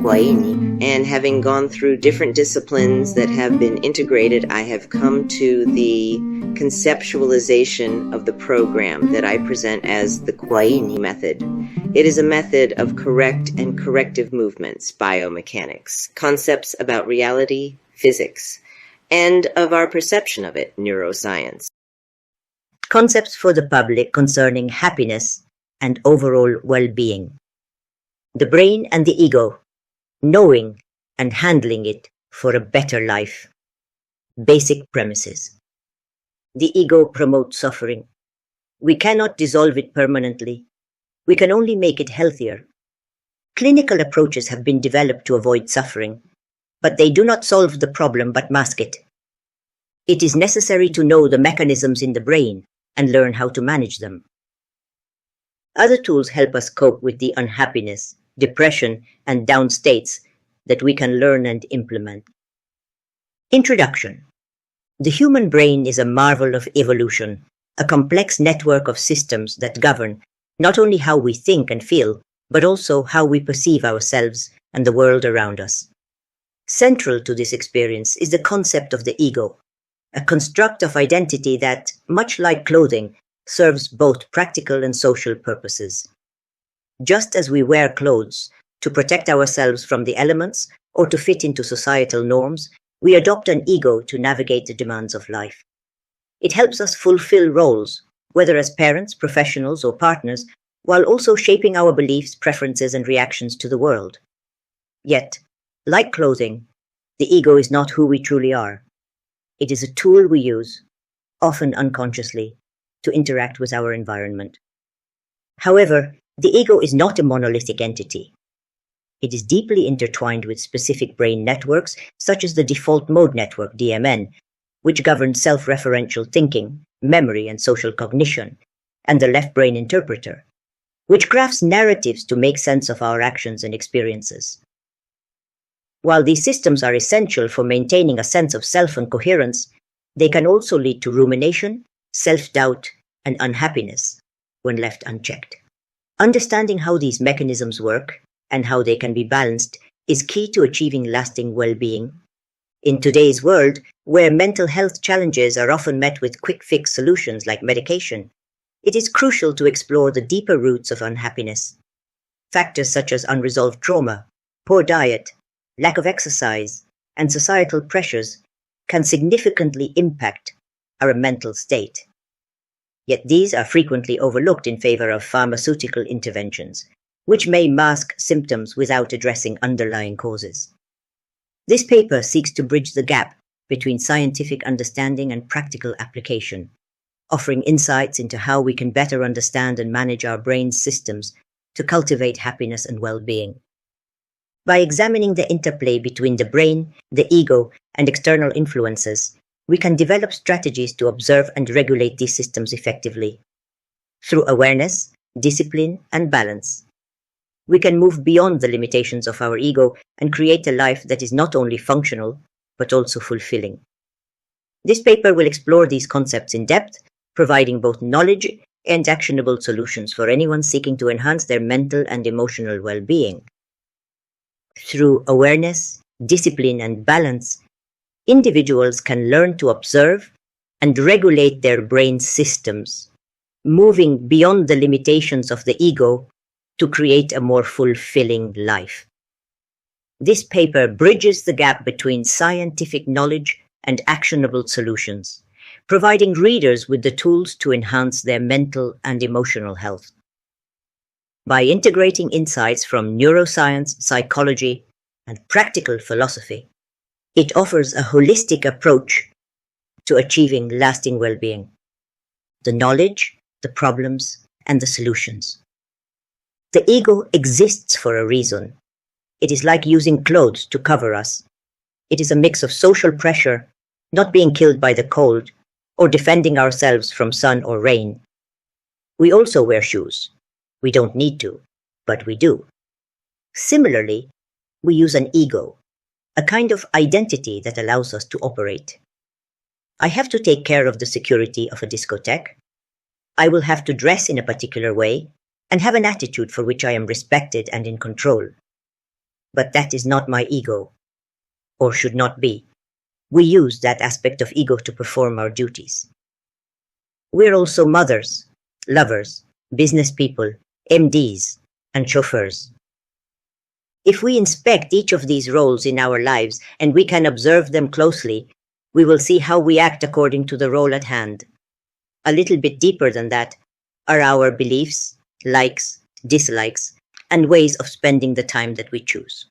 Kwaini, and having gone through different disciplines that have been integrated, I have come to the conceptualization of the program that I present as the Kwaini method. It is a method of correct and corrective movements, biomechanics, concepts about reality, physics, and of our perception of it, neuroscience. Concepts for the public concerning happiness and overall well-being. The brain and the ego, knowing and handling it for a better life. Basic premises. The ego promotes suffering. We cannot dissolve it permanently. We can only make it healthier. Clinical approaches have been developed to avoid suffering, but they do not solve the problem but mask it. It is necessary to know the mechanisms in the brain and learn how to manage them. Other tools help us cope with the unhappiness, depression, and down states that we can learn and implement. Introduction. The human brain is a marvel of evolution, a complex network of systems that govern not only how we think and feel, but also how we perceive ourselves and the world around us. Central to this experience is the concept of the ego, a construct of identity that, much like clothing, serves both practical and social purposes. Just as we wear clothes to protect ourselves from the elements or to fit into societal norms, we adopt an ego to navigate the demands of life. It helps us fulfill roles, whether as parents, professionals, or partners, while also shaping our beliefs, preferences, and reactions to the world. Yet, like clothing, the ego is not who we truly are. It is a tool we use, often unconsciously, to interact with our environment. However, the ego is not a monolithic entity. It is deeply intertwined with specific brain networks, such as the default mode network, DMN, which governs self-referential thinking, memory, and social cognition, and the left brain interpreter, which crafts narratives to make sense of our actions and experiences. While these systems are essential for maintaining a sense of self and coherence, they can also lead to rumination, self-doubt, and unhappiness when left unchecked. Understanding how these mechanisms work and how they can be balanced is key to achieving lasting well-being. In today's world, where mental health challenges are often met with quick-fix solutions like medication, it is crucial to explore the deeper roots of unhappiness. Factors such as unresolved trauma, poor diet, lack of exercise, and societal pressures can significantly impact our mental state. Yet these are frequently overlooked in favor of pharmaceutical interventions, which may mask symptoms without addressing underlying causes. This paper seeks to bridge the gap between scientific understanding and practical application, offering insights into how we can better understand and manage our brain's systems to cultivate happiness and well-being. By examining the interplay between the brain, the ego, and external influences, we can develop strategies to observe and regulate these systems effectively. Through awareness, discipline, and balance, we can move beyond the limitations of our ego and create a life that is not only functional, but also fulfilling. This paper will explore these concepts in depth, providing both knowledge and actionable solutions for anyone seeking to enhance their mental and emotional well-being. Through awareness, discipline, and balance, individuals can learn to observe and regulate their brain systems, moving beyond the limitations of the ego to create a more fulfilling life. This paper bridges the gap between scientific knowledge and actionable solutions, providing readers with the tools to enhance their mental and emotional health. By integrating insights from neuroscience, psychology, and practical philosophy, it offers a holistic approach to achieving lasting well-being. The knowledge, the problems, and the solutions. The ego exists for a reason. It is like using clothes to cover us. It is a mix of social pressure, not being killed by the cold, or defending ourselves from sun or rain. We also wear shoes. We don't need to, but we do. Similarly, we use an ego, a kind of identity that allows us to operate. I have to take care of the security of a discotheque. I will have to dress in a particular way and have an attitude for which I am respected and in control. but that is not my ego, or should not be. We use that aspect of ego to perform our duties. We're also mothers, lovers, business people, MDs, and chauffeurs. If we inspect each of these roles in our lives and we can observe them closely, we will see how we act according to the role at hand. A little bit deeper than that are our beliefs, likes, dislikes, and ways of spending the time that we choose.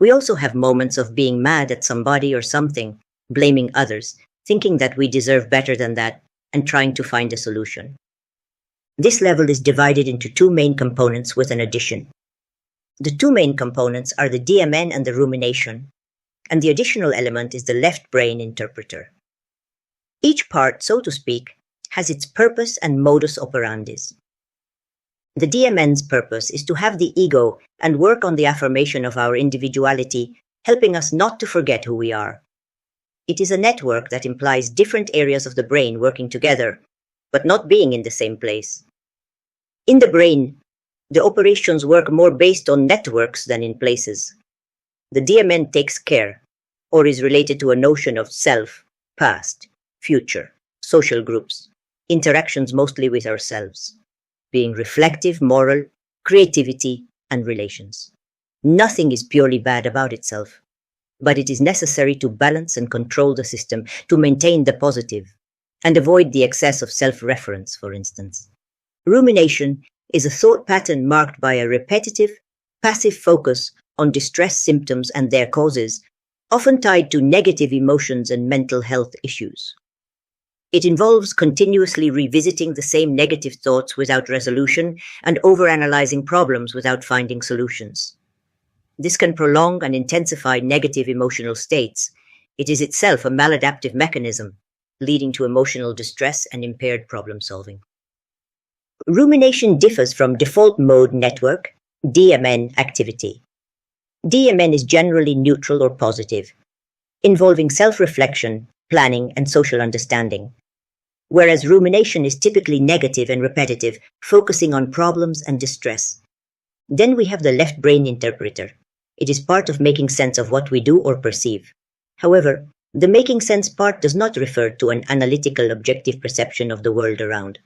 We also have moments of being mad at somebody or something, blaming others, thinking that we deserve better than that, and trying to find a solution. This level is divided into two main components with an addition. The two main components are the DMN and the rumination, and the additional element is the left brain interpreter. Each part, so to speak, has its purpose and modus operandis. The DMN's purpose is to have the ego and work on the affirmation of our individuality, helping us not to forget who we are. It is a network that implies different areas of the brain working together, but not being in the same place. In the brain, the operations work more based on networks than in places. The DMN takes care, or is related to a notion of self, past, future, social groups, interactions mostly with ourselves, being reflective, moral, creativity, and relations. Nothing is purely bad about itself, but it is necessary to balance and control the system to maintain the positive and avoid the excess of self-reference, for instance. Rumination is a thought pattern marked by a repetitive, passive focus on distress symptoms and their causes, often tied to negative emotions and mental health issues. It involves continuously revisiting the same negative thoughts without resolution and overanalyzing problems without finding solutions. This can prolong and intensify negative emotional states. It is itself a maladaptive mechanism, leading to emotional distress and impaired problem solving. Rumination differs from default mode network, DMN activity. DMN is generally neutral or positive, involving self-reflection, planning, and social understanding, whereas rumination is typically negative and repetitive, focusing on problems and distress. Then we have the left brain interpreter. It is part of making sense of what we do or perceive. However, the making sense part does not refer to an analytical, objective perception of the world around.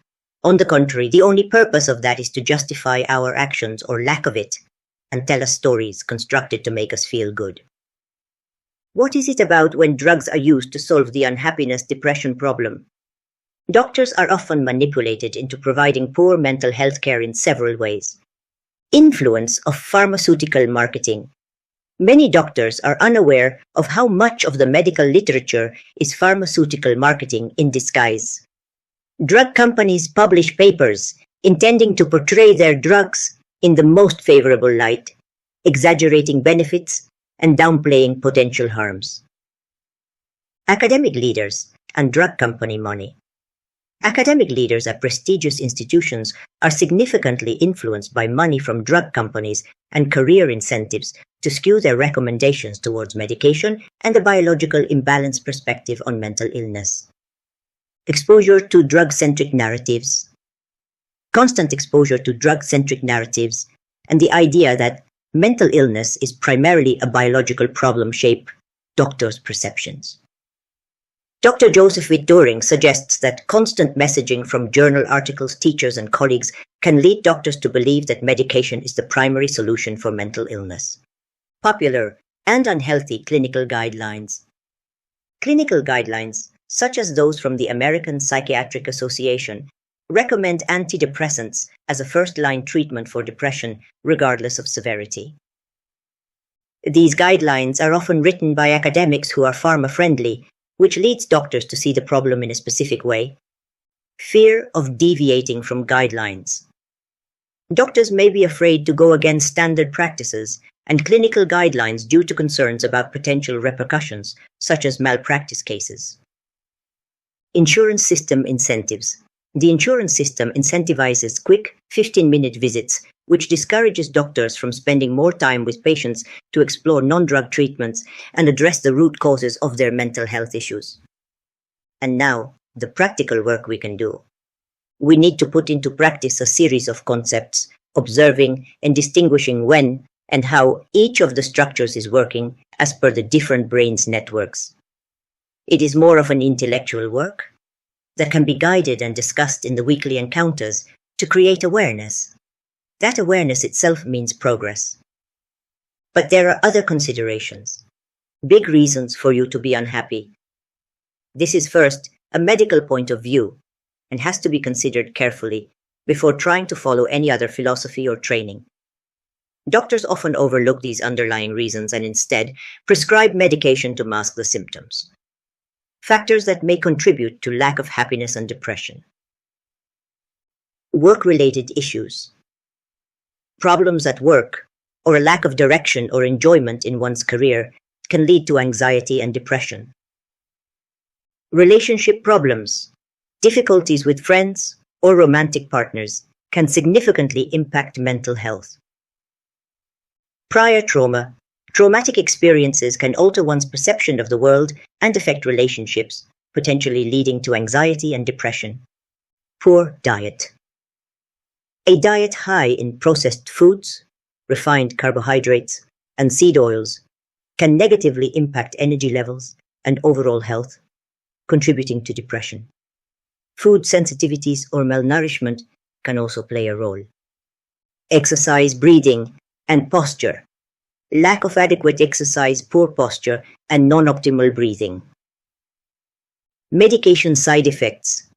On the contrary, the only purpose of that is to justify our actions or lack of it, and tell us stories constructed to make us feel good. What is it about when drugs are used to solve the unhappiness, depression problem? Doctors are often manipulated into providing poor mental health care in several ways. Influence of pharmaceutical marketing. Many doctors are unaware of how much of the medical literature is pharmaceutical marketing in disguise. Drug companies publish papers intending to portray their drugs in the most favorable light, exaggerating benefits and downplaying potential harms. Academic leaders and drug company money. Academic leaders at prestigious institutions are significantly influenced by money from drug companies and career incentives to skew their recommendations towards medication and a biological imbalance perspective on mental illness. Exposure to drug-centric narratives. Constant exposure to drug-centric narratives and the idea that mental illness is primarily a biological problem shape doctors' perceptions. Dr. Joseph Witt-Doering suggests that constant messaging from journal articles, teachers, and colleagues can lead doctors to believe that medication is the primary solution for mental illness. Popular and unhealthy clinical guidelines. Clinical guidelines, such as those from the American Psychiatric Association, recommend antidepressants as a first-line treatment for depression, regardless of severity. These guidelines are often written by academics who are pharma-friendly, which leads doctors to see the problem in a specific way. Fear of deviating from guidelines. Doctors may be afraid to go against standard practices and clinical guidelines due to concerns about potential repercussions, such as malpractice cases. Insurance system incentives. The insurance system incentivizes quick 15-minute visits, which discourages doctors from spending more time with patients to explore non-drug treatments and address the root causes of their mental health issues. And now, the practical work we can do. We need to put into practice a series of concepts, observing and distinguishing when and how each of the structures is working as per the different brain's networks. It is more of an intellectual work that can be guided and discussed in the weekly encounters to create awareness. That awareness itself means progress. But there are other considerations, big reasons for you to be unhappy. This is first a medical point of view and has to be considered carefully before trying to follow any other philosophy or training. Doctors often overlook these underlying reasons and instead prescribe medication to mask the symptoms. Factors that may contribute to lack of happiness and depression. Work-related issues. Problems at work or a lack of direction or enjoyment in one's career can lead to anxiety and depression. Relationship problems, difficulties with friends or romantic partners can significantly impact mental health. Prior trauma, traumatic experiences can alter one's perception of the world and affect relationships, potentially leading to anxiety and depression. Poor diet. A diet high in processed foods, refined carbohydrates, and seed oils can negatively impact energy levels and overall health, contributing to depression. Food sensitivities or malnourishment can also play a role. Exercise, breathing, and posture. Lack of adequate exercise, poor posture, and non-optimal breathing. Medication side effects.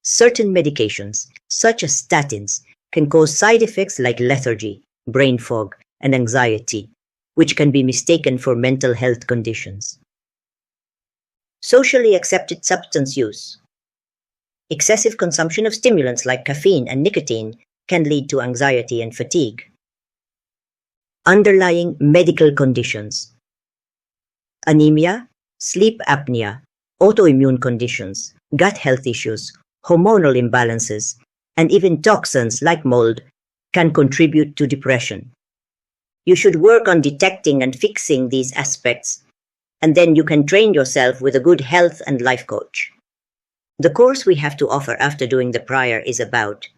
Certain medications, such as statins, can cause side effects like lethargy, brain fog, and anxiety, which can be mistaken for mental health conditions. Socially accepted substance use. Excessive consumption of stimulants like caffeine and nicotine can lead to anxiety and fatigue. Underlying medical conditions. Anemia, sleep apnea, autoimmune conditions, gut health issues, hormonal imbalances, and even toxins like mold can contribute to depression. You should work on detecting and fixing these aspects, and then you can train yourself with a good health and life coach. The course we have to offer after doing the prior is about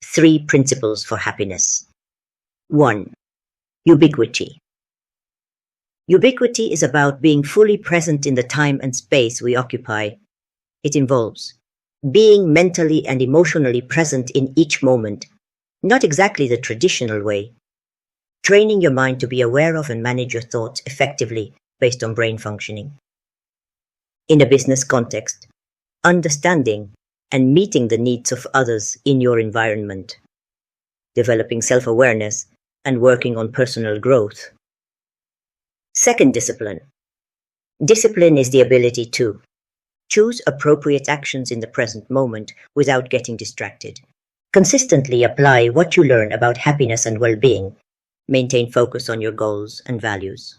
3 principles for happiness. 1. Ubiquity. Ubiquity is about being fully present in the time and space we occupy. It involves being mentally and emotionally present in each moment, not exactly the traditional way. Training your mind to be aware of and manage your thoughts effectively based on brain functioning. In a business context, understanding and meeting the needs of others in your environment. Developing self-awareness and working on personal growth. Second discipline. Discipline is the ability to choose appropriate actions in the present moment without getting distracted. Consistently apply what you learn about happiness and well-being. Maintain focus on your goals and values.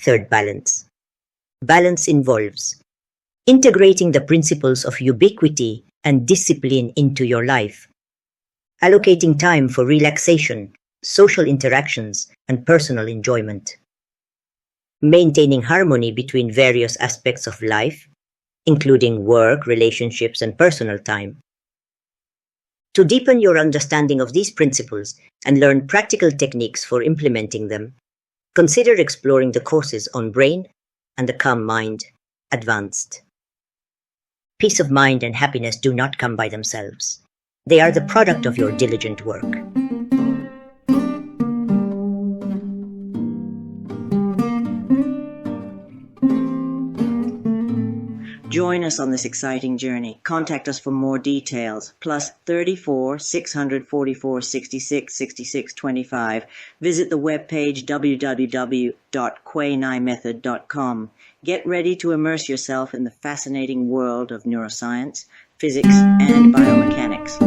Third, balance. Balance involves integrating the principles of ubiquity and discipline into your life. Allocating time for relaxation, social interactions, and personal enjoyment. Maintaining harmony between various aspects of life, including work, relationships, and personal time. To deepen your understanding of these principles and learn practical techniques for implementing them, consider exploring the courses on Brain and the Calm Mind Advanced. Peace of mind and happiness do not come by themselves. They are the product of your diligent work. Join us on this exciting journey. Contact us for more details. Plus 34 644 66 66 25. Visit the webpage www.quaynimethod.com. Get ready to immerse yourself in the fascinating world of neuroscience, physics, and biomechanics.